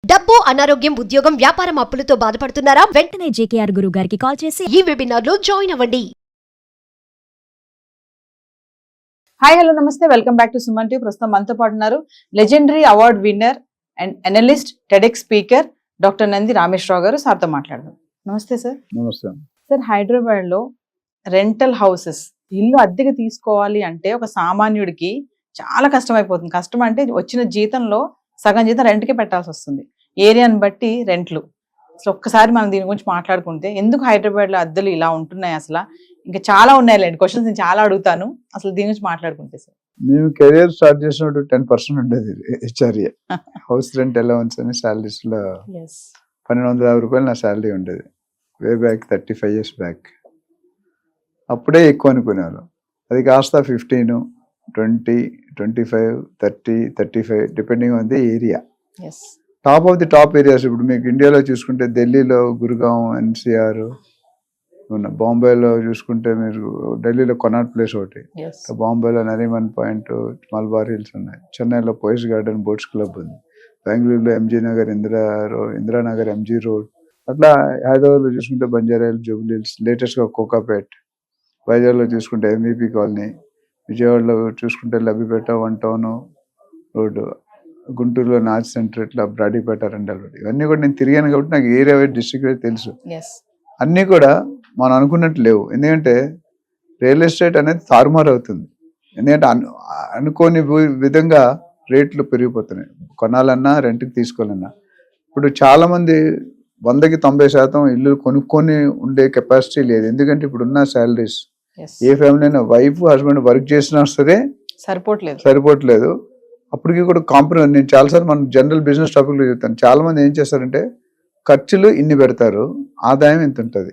డబ్బు, అనారోగ్యం, ఉద్యోగం, వ్యాపారం అప్పులతో బాధపడుతున్నారా? వెంటనే జేకేఆర్ గురువు గారికి కాల్ చేసి ఈ వెబినార్ లో జాయిన్ అవ్వండి. హాయ్ హలో నమస్తే, welcome back to Suman TV. ప్రస్తుతం మనతో పాటు ఉన్నారు legendary award winner and analyst, TEDx speaker doctor Nandi Rameshwar Rao గారు. సార్తో మాట్లాడదాం. నమస్తే సార్. నమస్తే. సార్, హైదరాబాద్ లో రెంటల్ హౌసెస్, ఇల్లు అద్దెకి తీసుకోవాలి అంటే ఒక సామాన్యుడికి చాలా కష్టమైపోతుంది. కష్టం అంటే వచ్చిన జీతంలో సగం జీతం రెంట్కే పెట్టాల్సి వస్తుంది. ఏరియాని బట్టి రెంట్లు. అసలు ఒక్కసారి మనం దీని గురించి మాట్లాడుకుంటే, ఎందుకు హైదరాబాద్ లో అద్దెలు ఇలా ఉంటున్నాయి? అసలు ఇంకా చాలా ఉన్నాయిలేండి, క్వశ్చన్స్ నేను చాలా అడుగుతాను. అసలు దీని గురించి మాట్లాడుకుంటే సార్, మేము కెరియర్ స్టార్ట్ చేసినప్పుడు 10% ఉండేది హెచ్ఆర్ఏ, హౌస్ రెంట్ అలవెన్స్ అని. సాలరీస్ లో 1250 రూపాయలు నా శాలరీ ఉండేది. Way back 35 years back. అప్పుడే ఎక్కువ అనుకునేవారు. అది కాస్త 15, 20, 25, 30, 35 depending on the area. Top of the top areas ఇప్పుడు మీకు ఇండియాలో చూసుకుంటే ఢిల్లీలో గురుగాం, ఎన్సీఆర్, బాంబేలో చూసుకుంటే మీరు ఢిల్లీలో కొనాట్ ప్లేస్ ఒకటి, బాంబేలో నరీమన్ పాయింట్, మల్బార్ హిల్స్ ఉన్నాయి, చెన్నైలో పోయిస్ గార్డెన్ బోట్స్ క్లబ్ ఉంది, బెంగళూరులో MG Nagar, Indiranagar, MG road. అట్లా హైదరాబాద్లో చూసుకుంటే బంజారా హిల్స్, జూబ్లీ హిల్స్, లేటెస్ట్గా కోకాపేట్, వైజాగ్లో చూసుకుంటే ఎంఈపీ కాలనీ, విజయవాడలో చూసుకుంటే లబ్బిపేట, 1 టౌన్ రోడ్డు, గుంటూరులో నాచ్ సెంటర్, ఇట్లా బ్రాడీపేట, రెండల్ రోడ్. ఇవన్నీ కూడా నేను తిరిగాను కాబట్టి నాకు ఏరియా వైజ్ డిస్ట్రిక్ట్ తెలుసు. అన్నీ కూడా మనం అనుకున్నట్టు లేవు. ఎందుకంటే రియల్ ఎస్టేట్ అనేది తారుమారు అవుతుంది. ఎందుకంటే అనుకోని విధంగా రేట్లు పెరిగిపోతున్నాయి. కొనాలన్నా, రెంట్కి తీసుకోవాలన్నా. ఇప్పుడు చాలామంది 100కి 90% ఇల్లు కొనుక్కొని ఉండే కెపాసిటీ లేదు. ఎందుకంటే ఇప్పుడున్న శాలరీస్, ఏ ఫ్యామిలీ అయినా వైఫ్ హస్బెండ్ వర్క్ చేసినా సరే సరిపోవట్లేదు. అప్పటికి కూడా కాంప్రమైజ్. నేను చాలాసార్లు మనం జనరల్ బిజినెస్ టాపిక్లో చెప్తాను. చాలా మంది ఏం చేస్తారంటే ఖర్చులు ఇన్ని పెడతారు, ఆదాయం ఇంత ఉంటుంది.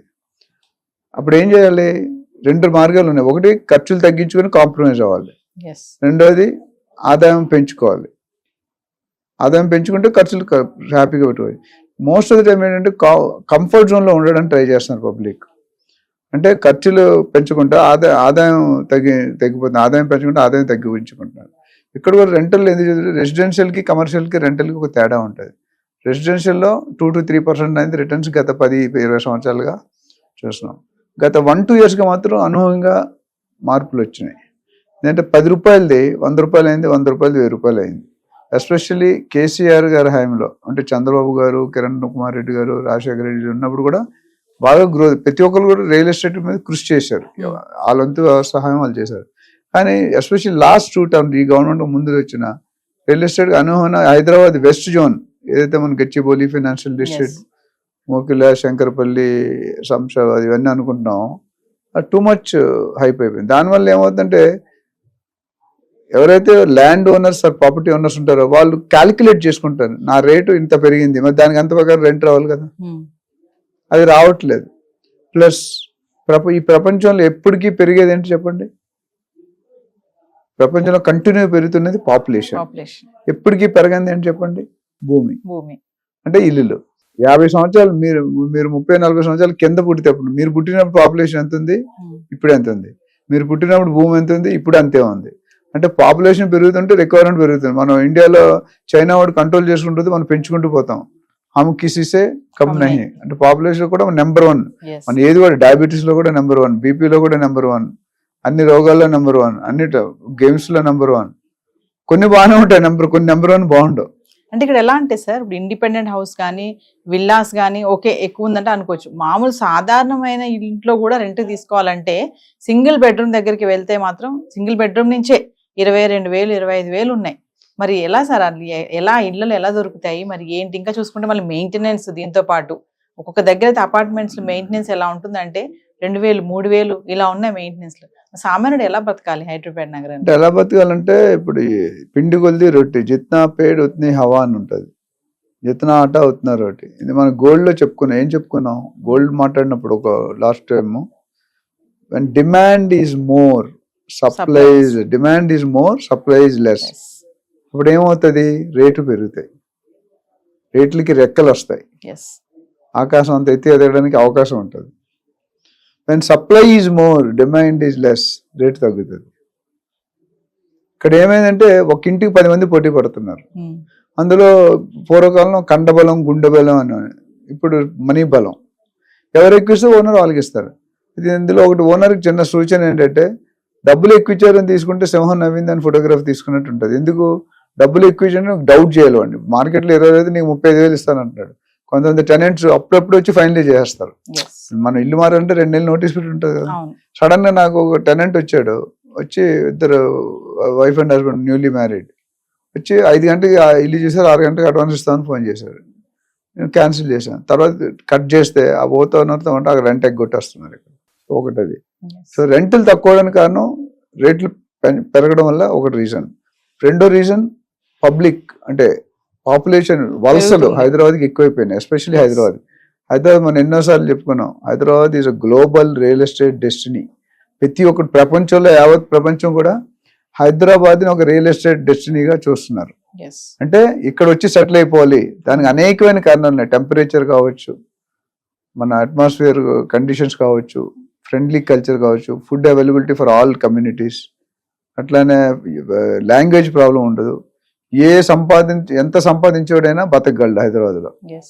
అప్పుడు ఏం చేయాలి? 2 మార్గాలు ఉన్నాయి. ఒకటి, ఖర్చులు తగ్గించుకొని కాంప్రమైజ్ అవ్వాలి. రెండోది, ఆదాయం పెంచుకోవాలి. ఆదాయం పెంచుకుంటే ఖర్చులు హ్యాపీగా పెట్టుకోవాలి. మోస్ట్ ఆఫ్ ది టైం ఏంటంటే కంఫర్ట్ జోన్లో ఉండడానికి ట్రై చేస్తున్నారు పబ్లిక్. అంటే ఖర్చులు పెంచుకుంటే ఆదాయం తగ్గిపోతుంది, ఆదాయం పెంచుకుంటే ఆదాయం తగ్గించుకుంటున్నారు. ఇక్కడ కూడా రెంటల్ ఎందుకు రెసిడెన్షియల్కి, కమర్షియల్కి, రెంటల్కి ఒక తేడా ఉంటుంది. రెసిడెన్షియల్లో 2 to 3% అనేది రిటర్న్స్ గత 10-20 సంవత్సరాలుగా చూస్తున్నాం. గత 1-2 yearsగా మాత్రం అనూహ్యంగా మార్పులు వచ్చినాయి. ఎందుకంటే 10 రూపాయలది 100 రూపాయలు అయింది, 100 రూపాయలది 1000 రూపాయలు అయింది. ఎస్పెషల్లీ కేసీఆర్ గారి హయాంలో, అంటే చంద్రబాబు గారు, కిరణ్ కుమార్ రెడ్డి గారు, రాజశేఖర రెడ్డి ఉన్నప్పుడు కూడా బాగా గ్రోత్, ప్రతి ఒక్కరు కూడా రియల్ ఎస్టేట్ మీద కృషి చేశారు. వాళ్ళంతూ సహాయం వాళ్ళు చేశారు. కానీ ఎస్పెషల్లీ లాస్ట్ 2 terms ఈ గవర్నమెంట్ ముందు వచ్చిన రియల్ ఎస్టేట్ అనూహ్యంగా హైదరాబాద్ వెస్ట్ జోన్, ఏదైతే మన గచ్చిబౌలి ఫైనాన్షియల్ డిస్ట్రిక్ట్, మోకిల, శంకరపల్లి, శంషాబాద్ ఇవన్నీ అనుకుంటున్నాం, టూ మచ్ హైప్ అయిపోయింది. దానివల్ల ఏమవుతుందంటే ఎవరైతే land owners are property owners ఉంటారో వాళ్ళు క్యాలిక్యులేట్ చేసుకుంటారు, నా రేటు ఇంత పెరిగింది, మరి దానికి అంత ప్రకారం రెంట్ రావాలి కదా, అది రావట్లేదు. ప్లస్ ఈ ప్రపంచంలో ఎప్పటికీ పెరిగేది ఏంటి చెప్పండి? ప్రపంచంలో కంటిన్యూ పెరుగుతున్నది పాపులేషన్. ఎప్పటికీ పెరగంది ఏంటి చెప్పండి? భూమి. అంటే ఇల్లులు. 50 సంవత్సరాలు మీరు 30-40 సంవత్సరాలు కింద పుట్టినప్పుడు, మీరు పుట్టినప్పుడు పాపులేషన్ ఎంత ఉంది, ఇప్పుడు ఎంత ఉంది? మీరు పుట్టినప్పుడు భూమి ఎంత ఉంది, ఇప్పుడు అంతే ఉంది. అంటే పాపులేషన్ పెరుగుతుంటే రిక్వైర్మెంట్ పెరుగుతుంది. మనం ఇండియాలో చైనా వాడు కంట్రోల్ చేసుకుంటుంది, మనం పెంచుకుంటూ పోతాం. హమ్ కిసీసే కమ్ నహీ. అంటే పాపులేషన్ కూడా నెంబర్ 1. మన ఏది కూడా డయాబెటీస్ లో కూడా నెంబర్ 1, బీపీలో కూడా నెంబర్ 1, అన్ని రోగాల్లో నెంబర్ 1, అన్నిట్లో గేమ్స్ లో నెంబర్ 1. కొన్ని బాగానే ఉంటాయి, కొన్ని నెంబర్ 1 బాగుండవు. అంటే ఇక్కడ ఎలా అంటే సార్, ఇప్పుడు ఇండిపెండెంట్ హౌస్ కానీ, విల్లాస్ కానీ ఓకే ఎక్కువ ఉందంటే అనుకోవచ్చు. మామూలు సాధారణమైన ఇంట్లో కూడా రెంట్ తీసుకోవాలంటే సింగిల్ బెడ్రూమ్ దగ్గరికి వెళ్తే మాత్రం సింగిల్ బెడ్రూమ్ నుంచే 22,000, 25,000 ఉన్నాయి. మరి ఎలా సార్, ఎలా ఇళ్ళలో ఎలా దొరుకుతాయి? మరి ఏంటి? ఇంకా చూసుకుంటే మళ్ళీ మెయింటెనెన్స్, దీంతో పాటు ఒక్కొక్క దగ్గర అయితే అపార్ట్మెంట్స్ మెయింటెనెన్స్ ఎలా ఉంటుందంటే 2,000, 3,000 ఇలా ఉన్నాయి మెయింటెనెన్స్. సామాన్యుడు ఎలా బతకాలి హైదరాబాద్ నగరాన్ని? ఎలా బతకాలంటే ఇప్పుడు పిండి కొలిది రొట్టి, జిత్నా పేడ్ ఉత్నీ హవా అని ఉంటుంది, జిత్నా ఆట ఉత్నా రొట్టి. ఇది మనం గోల్డ్ లో చెప్పుకున్నాం. ఏం చెప్పుకున్నాం గోల్డ్ మాట్లాడినప్పుడు ఒక last time? When demand is more, demand is more, supply is less. ఇప్పుడు ఏమవుతుంది? రేటు పెరుగుతాయి, రేట్లకి రెక్కలు వస్తాయి, ఆకాశం అంత ఎత్తి ఎదగడానికి అవకాశం ఉంటుంది. When supply is more, demand is less, rate తగ్గుతుంది. ఇక్కడ ఏమైందంటే ఒక ఇంటికి 10 మంది పోటీ పడుతున్నారు. అందులో పూర్వకాలంలో కండబలం, గుండె బలం అని, ఇప్పుడు మనీ బలం. ఎవరు ఎక్కువిస్తే ఓనర్ వాళ్ళకి ఇస్తారు. ఇది ఇందులో ఒకటి ఓనర్కి చిన్న సూచన ఏంటంటే, డబ్బులు ఎక్కువ ఇచ్చారని తీసుకుంటే సింహం నవ్విందని ఫోటోగ్రాఫ్ తీసుకున్నట్టు ఉంటుంది. ఎందుకు డబ్బులు ఎక్కువ ఇచ్చారని డౌట్ చేయాలండి. మార్కెట్లో 20,000 నీకు 35,000 ఇస్తానంటాడు. కొంతమంది టెనెంట్స్ అప్పుడప్పుడు వచ్చి ఫైనలైజ్ చేస్తారు. మనం ఇల్లు మారాలంటే 2 నెలలు నోటీస్ పీరియడ్ ఉంటుంది కదా. సడన్ గా నాకు ఒక టెనెంట్ వచ్చాడు, వచ్చి ఇద్దరు wife and husband newly married, వచ్చి 5 గంటలకి ఇల్లు చేశారు, 6 గంటలకు అడ్వాన్స్ ఇస్తామని ఫోన్ చేశారు. నేను క్యాన్సిల్ చేశాను. తర్వాత కట్ చేస్తే ఆ ఓనర్తో ఉంటే అక్కడ రెంట్ ఎగ్గొట్టేస్తున్నారు. ఇక్కడ ఒకటి అది. సో రెంట్లు తక్కువ అవడానికి కారణం రేట్లు పెరగడం వల్ల ఒకటి రీజన్. రెండో రీజన్ పబ్లిక్ అంటే పాపులేషన్ వలసలు హైదరాబాద్కి ఎక్కువైపోయినాయి. ఎస్పెషల్లీ హైదరాబాద్ మనం ఎన్నోసార్లు చెప్పుకున్నాం, Hyderabad is a global real estate destiny. ప్రతి ఒక్కటి ప్రపంచంలో యావత్ ప్రపంచం కూడా హైదరాబాద్ని ఒక రియల్ ఎస్టేట్ డెస్టినీగా చూస్తున్నారు. అంటే ఇక్కడ వచ్చి సెటిల్ అయిపోవాలి. దానికి అనేకమైన కారణాలు ఉన్నాయి. టెంపరేచర్ కావచ్చు, మన అట్మాస్ఫియర్ కండిషన్స్ కావచ్చు, ఫ్రెండ్లీ కల్చర్ కావచ్చు, food availability for all communities, అట్లానే లాంగ్వేజ్ ప్రాబ్లం ఉండదు. ఎంత సంపాదించేవాడైనా బతకగలడు హైదరాబాద్లో.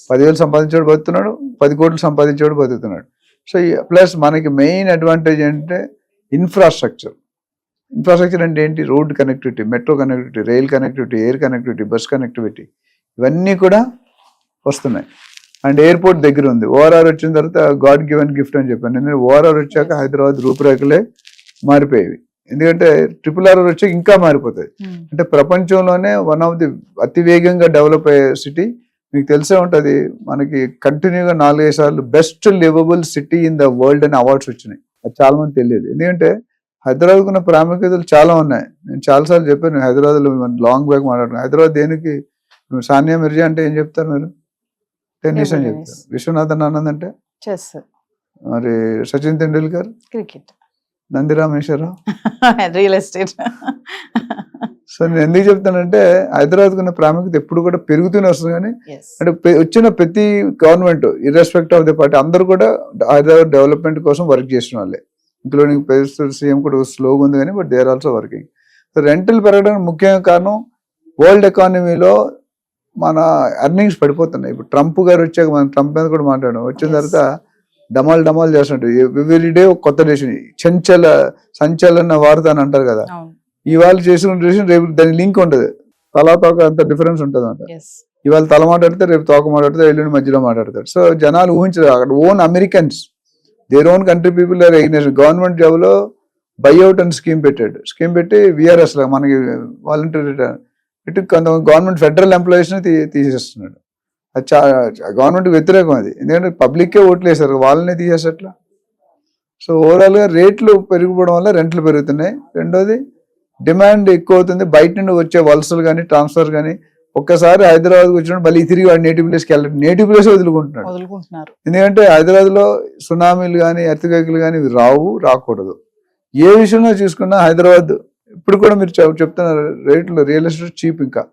10,000 సంపాదించేవాడు బతుకుతున్నాడు, 10 కోట్లు సంపాదించేవాడు బతుకుతున్నాడు. సో ప్లస్ మనకి మెయిన్ అడ్వాంటేజ్ ఏంటంటే ఇన్ఫ్రాస్ట్రక్చర్. ఇన్ఫ్రాస్ట్రక్చర్ అంటే ఏంటి? Road connectivity, metro connectivity, rail connectivity, air connectivity, bus connectivity, ఇవన్నీ కూడా వస్తున్నాయి. అండ్ ఎయిర్పోర్ట్ దగ్గర ఉంది. ఓఆర్ఆర్ వచ్చిన తర్వాత గాడ్ గివెన్ గిఫ్ట్ అని చెప్పాను. ఎందుకంటే ఓఆర్ఆర్ వచ్చాక హైదరాబాద్ రూపురేఖలే మారిపోయేవి. ఎందుకంటే RRR వచ్చాక ఇంకా మారిపోతాయి. అంటే ప్రపంచంలోనే వన్ ఆఫ్ ది అతి వేగంగా డెవలప్ అయ్యే సిటీ. మీకు తెలిసే ఉంటుంది, మనకి కంటిన్యూగా 4-5 సార్లు best liveable city in the world అని అవార్డ్స్ వచ్చినాయి. అది చాలా మంది తెలియదు. ఎందుకంటే హైదరాబాద్కు ఉన్న ప్రాముఖ్యతలు చాలా ఉన్నాయి. నేను చాలాసార్లు చెప్పాను, హైదరాబాద్లో లాంగ్ బ్యాక్ మాట్లాడుతున్నాను. హైదరాబాద్ దేనికి? సానియా మిర్జా అంటే ఏం చెప్తారు మీరు? టెన్నిస్ అని చెప్తారు. విశ్వనాథన్ ఆనంద్ అంటే చెస్. మరి Sachin Tendulkar cricket. Nandi Rameswara Rao real estate. So నేను ఎందుకు చెప్తానంటే హైదరాబాద్కు ఉన్న ప్రాముఖ్యత ఎప్పుడు కూడా పెరుగుతూనే వస్తుంది. కానీ అంటే వచ్చిన ప్రతి గవర్నమెంట్ ఇర్రెస్పెక్ట్ ఆఫ్ ది పార్టీ అందరూ కూడా హైదరాబాద్ డెవలప్మెంట్ కోసం వర్క్ చేసిన వాళ్ళే, ఇంక్లూడింగ్ సీఎం కూడా స్లోగా ఉంది కానీ but they are also working. So rental పెరగడానికి ముఖ్యంగా కారణం వరల్డ్ ఎకానమీలో మన ఎర్నింగ్స్ పడిపోతున్నాయి. ఇప్పుడు ట్రంప్ గారు వచ్చాక మనం ట్రంప్ మీద కూడా మాట్లాడాం. వచ్చిన తర్వాత డమాల్ చేస్తున్నట్టు ఎవ్రీ డే ఒక కొత్త డెసిషన్, సంచలన వార్త అని అంటారు కదా. ఇవాళ చేసిన డెసిషన్ రేపు దాని లింక్ ఉంటుంది, తలా తోక అంత డిఫరెన్స్ ఉంటుంది అంట. ఇవాళ తల మాట్లాడితే రేపు తోక మాట్లాడితే ఎల్లుండి మధ్యలో మాట్లాడతారు. సో జనాలు ఊహించరు. అక్కడ own Americans, their own country people are recognised. Government job లో బైఅవుట్ అని స్కీమ్ పెట్టాడు. స్కీమ్ పెట్టి విఆర్ఎస్ లా మనకి వాలంటీర్ ఇటు కొంత గవర్నమెంట్ ఫెడరల్ ఎంప్లాయీస్ ని తీసేస్తున్నాడు. అది గవర్నమెంట్ వ్యతిరేకం అది. ఎందుకంటే పబ్లిక్కే ఓట్లు వేశారు, వాళ్ళనే తీసేసట్లా. సో ఓవరాల్ గా రేట్లు పెరిగిపోవడం వల్ల రెంట్లు పెరుగుతున్నాయి. రెండోది డిమాండ్ ఎక్కువ అవుతుంది. బయట నుండి వచ్చే వలసలు కానీ ట్రాన్స్ఫర్ కానీ ఒక్కసారి హైదరాబాద్కి వచ్చినప్పుడు మళ్ళీ తిరిగి వాడు నేటివ్ ప్లేస్కి వెళ్ళాడు, నేటివ్ ప్లేస్ వదులుకుంటున్నారు. ఎందుకంటే హైదరాబాద్ లో సునామీలు కానీ ఎర్త్క్వేక్లు కానీ రాకూడదు. ఏ విషయంలో చూసుకున్నా హైదరాబాద్ ఇప్పుడు కూడా మీరు చెప్తున్నారు రేట్లు రియల్ ఎస్టేట్ చీప్. ఇంకా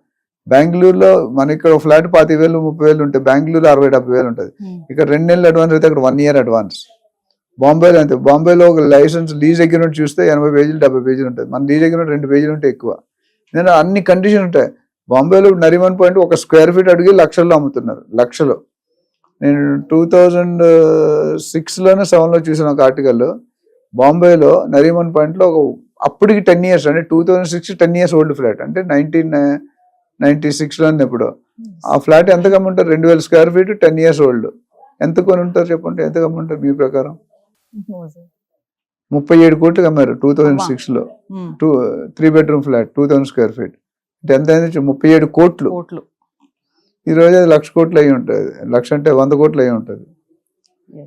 బెంగళూరులో మన ఇక్కడ ఫ్లాట్ 25,000 30,000 ఉంటాయి, బెంగళూరులో 60-70,000 ఉంటుంది. ఇక్కడ 2 నెలలు అడ్వాన్స్ అయితే అక్కడ 1 year అడ్వాన్స్. బాంబేలో అంతే. బాంబేలో ఒక లైసెన్స్ లీజ్ అగ్రిమెంట్ చూస్తే 80 పేజీలు 70 పేజీలు ఉంటుంది. మన లీజ్ అగ్రిమెంట్ 2 పేజీలు ఉంటే ఎక్కువ. నేను అన్ని కండిషన్ ఉంటాయి. బాంబేలో నరిమన్ పాయింట్ ఒక స్క్వేర్ ఫీట్ అడిగి లక్షల్లో అమ్ముతున్నారు, లక్షలు. నేను 2006లోనే 7లో చూసిన ఒక ఆర్టికల్. బాంబేలో నరిమన్ పాయింట్ లో అప్పటికి 10 years అంటే 2006 10 years ఓల్డ్ ఫ్లాట్, అంటే 1996లో ఎప్పుడు ఆ ఫ్లాట్ ఎంత కమ్ముంటారు? 2,000 square feet 10 years ఓల్డ్. ఎంత కొని ఉంటారు చెప్పండి? ఎంత కమ్ముంటారు మీ ప్రకారం? 37 కోట్లు అమ్మారు 2006లో. 3 bedroom ఫ్లాట్ 2,000 square feet అంటే ఎంత అయింది? 37 కోట్లు. ఈ రోజు అది 1,00,000 కోట్లు అయి ఉంటుంది. 1,00,000 అంటే 100 కోట్లు అయి ఉంటుంది.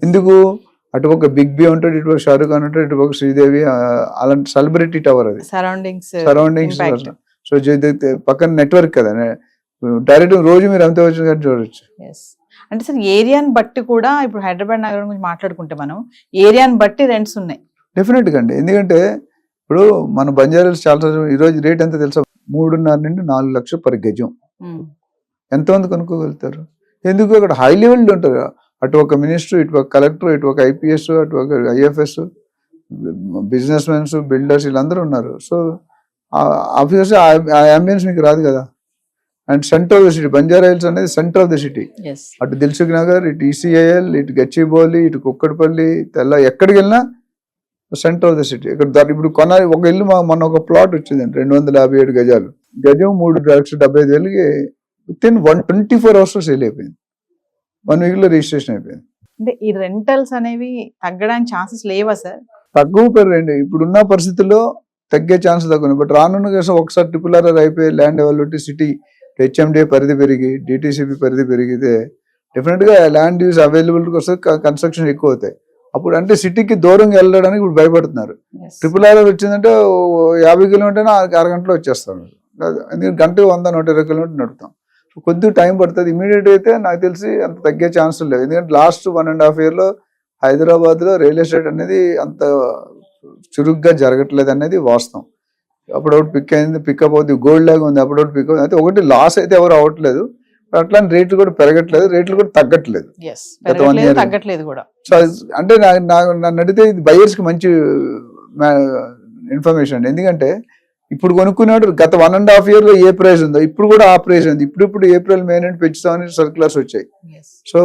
ఎందుకు? అటుపక్క బిగ్ బి ఉంటాడు, ఇటుపక్క షారూక్ ఖాన్ ఉంటాడు, ఇటుపక్క శ్రీదేవి, అలాంటి సెలబ్రిటీ టవర్ అది, సరౌండింగ్స్. సో పక్కన నెట్వర్క్ కదా, డైరెక్ట్ రోజు మీరు అంతే వచ్చిన కానీ చూడొచ్చు. అంటే సార్ ఏరియాని బట్టి కూడా ఇప్పుడు హైదరాబాద్ నగరం గురించి మాట్లాడుకుంటే మనం ఏరియాని బట్టి రెంట్స్ ఉన్నాయి డెఫినెట్ గా అండి. ఎందుకంటే ఇప్పుడు మన బంజారాస్ చాలా ఈరోజు రేట్ ఎంత తెలుసా? 3.5 నుండి 4 లక్షలు పర్ గజం. ఎంతమంది కొనుక్కోగలుగుతారు? ఎందుకు? అక్కడ హై లెవెల్ ఉంటారు. అటు ఒక మినిస్టర్, ఇటు ఒక కలెక్టర్, ఇటు ఒక IPS, అటు ఒక IFS, బిజినెస్ మెన్స్, బిల్డర్స్, వీళ్ళందరూ ఉన్నారు. సో ఆఫీసర్స్ ఆ అంబియన్స్ మీకు రాదు కదా. And centre of the city. Banjara hills అనేది centre of the city. Yes అటు దిల్సుఖ్ నగర్, ఇటు ఈసీఐఎల్, ఇటు గచ్చిబౌలి, ఇటు కుక్కడపల్లి, ఎక్కడికి వెళ్ళినా సెంటర్ ఆఫ్ ద సిటీ. ఇప్పుడు ఒక ఇల్లు మొన్న ఒక ప్లాట్ వచ్చిందండి 257 గజాలు. గజం 3,75,000కి విత్-ఇన్ 24 hours సేల్ అయిపోయింది. 1 week లో రిజిస్ట్రేషన్ అయిపోయింది. అంటే ఈ రెంటల్స్ అనేవి తగ్గడానికి ఛాన్సెస్ లేవా సార్? తక్కువ పెరగండి. ఇప్పుడున్న పరిస్థితుల్లో తగ్గే ఛాన్స్ తక్కువ. బట్ రానున్న కోసం ఒకసారి RRR అయిపోయి ల్యాండ్ డెవలప్మెంట్ సిటీ HMDA పరిధి పెరిగి DTCP పరిధి పెరిగితే డెఫినెట్ గా ల్యాండ్ యూజ్ అవైలబిలిటీ కోసం కన్స్ట్రక్షన్ ఎక్కువ అవుతాయి. అప్పుడు అంటే సిటీకి దూరంగా వెళ్ళడానికి ఇప్పుడు భయపడుతున్నారు. RRR వచ్చిందంటే 50 కిలోమీటర్ అరగంటలో వచ్చేస్తాం. ఎందుకంటే గంటకు 100-120 కిలోమీటర్ నడుపుతాం. కొద్దిగా టైం పడుతుంది. ఇమీడియట్ అయితే నాకు తెలిసి అంత తగ్గే ఛాన్స్ లేదు. ఎందుకంటే లాస్ట్ 1.5 year లో హైదరాబాద్ లో రియల్ ఎస్టేట్ అనేది అంత చురుగ్గా జరగట్లేదు అనేది వాస్తవం. అప్పుడొకటి పికప్ అవుతుంది, గోల్డ్ లాగా ఉంది, అప్పుడొకటి పికప్ అయితే ఒకటి లాస్ అయితే ఎవరు అవ్వట్లేదు. అట్లాంటి రేట్లు కూడా పెరగట్లేదు, రేట్లు కూడా తగ్గట్లేదు. తగ్గట్లేదు కూడా. సో అంటే నన్ను అడిగితే ఇది బయర్స్ కి మంచి ఇన్ఫర్మేషన్. ఎందుకంటే ఇప్పుడు కొనుక్కున్నాడు గత 1.5 year లో ఏ ప్రైస్ ఉందో ఇప్పుడు కూడా ఆ ప్రైస్ ఉంది. ఇప్పుడు April, May నుండి పెంచుతామని సర్క్యులర్స్ వచ్చాయి. సో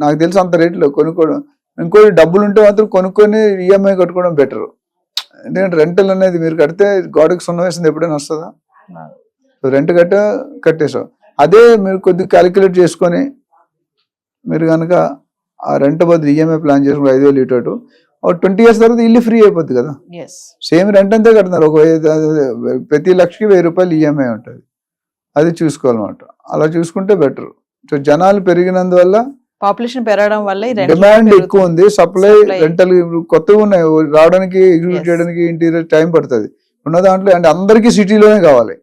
నాకు తెలిసి అంత రేట్లో కొనుక్కోవడం. ఇంకోటి డబ్బులు ఉంటే మాత్రం కొనుక్కొని EMI కట్టుకోవడం బెటర్. ఎందుకంటే రెంటల్ అనేది మీరు కడితే గోడకి సున్నం వేసింది ఎప్పుడైనా వస్తుందా? రెంట్ కట్టేసాం. అదే మీరు కొద్దిగా క్యాలిక్యులేట్ చేసుకొని మీరు కనుక ఆ రెంట్ బదులు EMI ప్లాన్ చేసుకుని 5,000 ఇటు 20 years తర్వాత ఇల్లు ఫ్రీ అయిపోద్ది కదా. సేమ్ రెంట్ అంతే కడుతున్నారు. ప్రతి లక్షకి 1,000 రూపాయలు EMI ఉంటుంది. అది చూసుకోవాలన్నమాట. అలా చూసుకుంటే బెటర్. సో జనాలు పెరిగినందువల్ల పాపులేషన్ పెరగడం వల్ల డిమాండ్ ఎక్కువ ఉంది, సప్లై రెంటల్ కొత్తగా ఉన్నాయి రావడానికి, ఎగ్జిక్యూట్ చేయడానికి ఇంటీరియర్ టైం పడుతుంది. ఉన్న దాంట్లో అంటే అందరికీ సిటీలోనే కావాలి,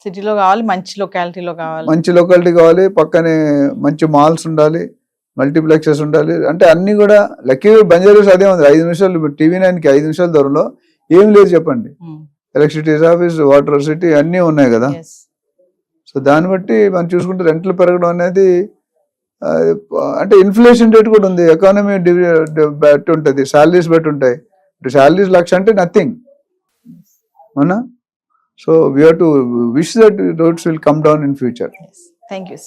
సిటీలో కావాలి, మంచి లొకాలిటీలో కావాలి, మంచి లొకాలిటీ కావాలి, పక్కనే మంచి మాల్స్ ఉండాలి, మల్టీప్లెక్సెస్ ఉండాలి. అంటే అన్ని కూడా లక్కీ బంజారాస్ అదే ఉంది. 5 నిమిషాలు TV9కి 5 నిమిషాల దూరంలో ఏం లేదు చెప్పండి. ఎలక్ట్రిసిటీ ఆఫీస్, వాటర్ సిటీ అన్నీ ఉన్నాయి కదా. సో దాన్ని బట్టి మనం చూసుకుంటే రెంట్లు పెరగడం అనేది అంటే ఇన్ఫ్లేషన్ రేట్ కూడా ఉంది, ఎకానమీ బట్టి ఉంటుంది, శాలరీస్ బట్టి ఉంటాయి. శాలరీస్ 1,00,000 అంటే నథింగ్ అవునా. So we have to wish that roads will come down in future. Thank you.